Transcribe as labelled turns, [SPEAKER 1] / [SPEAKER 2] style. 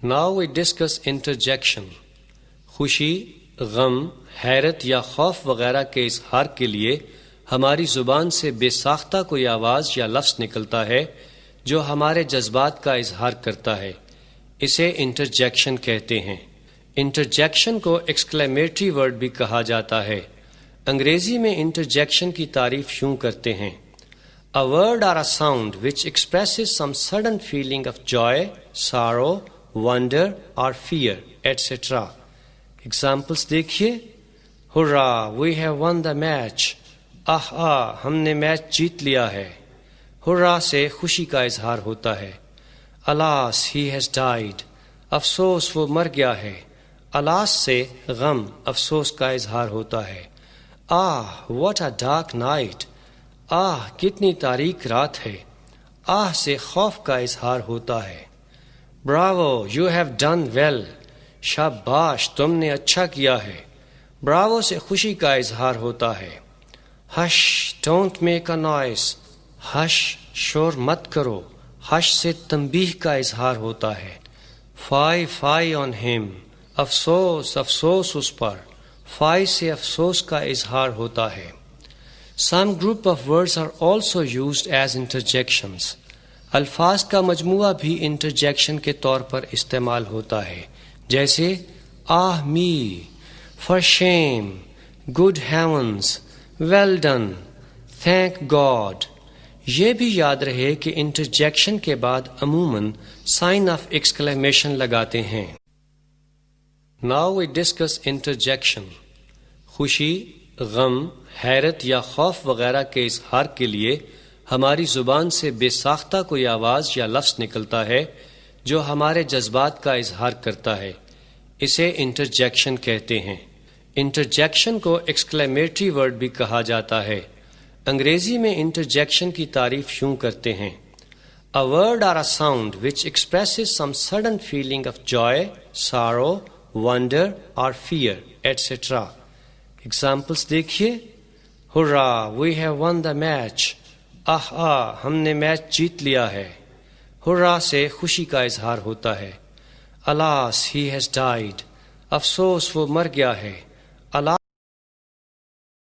[SPEAKER 1] Now we discuss interjection. خوشی، غم، حیرت یا خوف وغیرہ کے اظہار کے لیے ہماری زبان سے بے ساختہ کوئی آواز یا لفظ نکلتا ہے جو ہمارے جذبات کا اظہار کرتا ہے، اسے انٹرجیکشن کہتے ہیں۔ انٹرجیکشن کو ایکسکلیمیٹری ورڈ بھی کہا جاتا ہے۔ انگریزی میں انٹرجیکشن کی تعریف یوں کرتے ہیں: A word or a sound which expresses some sudden feeling of joy, sorrow, wonder or fear, etc. Examples دیکھیے: Hurrah! We have won the match. ہم نے میچ جیت لیا ہے۔ Hurrah سے خوشی کا اظہار ہوتا ہے۔ Alas! He has died. افسوس وہ مر گیا ہے۔ Alas سے غم، افسوس کا اظہار ہوتا ہے۔ What a dark night. کتنی تاریک رات ہے۔ سے خوف کا اظہار ہوتا ہے۔ Bravo! You have done well. شاباش، تم نے اچھا کیا ہے۔ Bravo سے خوشی کا اظہار ہوتا ہے۔ Hush! Don't make a noise. Hush! شور مت کرو۔ Hush سے تنبیہ کا اظہار ہوتا ہے۔ Fie on him. افسوس، افسوس اس پر۔ Fie سے افسوس کا اظہار ہوتا ہے۔ Some group of words are also used as interjections. الفاظ کا مجموعہ بھی انٹرجیکشن کے طور پر استعمال ہوتا ہے، جیسے me, for shame, good heavens, well done, thank God۔ یہ بھی یاد رہے کہ انٹرجیکشن کے بعد عموماً سائن آف ایکسکلیمیشن لگاتے ہیں۔ Now we discuss interjection. خوشی، غم، حیرت یا خوف وغیرہ کے اظہار کے لیے ہماری زبان سے بے ساختہ کوئی آواز یا لفظ نکلتا ہے جو ہمارے جذبات کا اظہار کرتا ہے، اسے انٹرجیکشن کہتے ہیں۔ انٹرجیکشن کو ایکسکلیمیٹری ورڈ بھی کہا جاتا ہے۔ انگریزی میں انٹرجیکشن کی تعریف یوں کرتے ہیں: A word or a sound which expresses some sudden feeling of joy, sorrow, wonder or fear, etc. Examples دیکھیے: Hurrah! We have won the match. ہم نے میچ جیت لیا ہے۔ Hurrah سے خوشی کا اظہار ہوتا ہے۔ Alas! He has died. افسوس وہ مر گیا ہے۔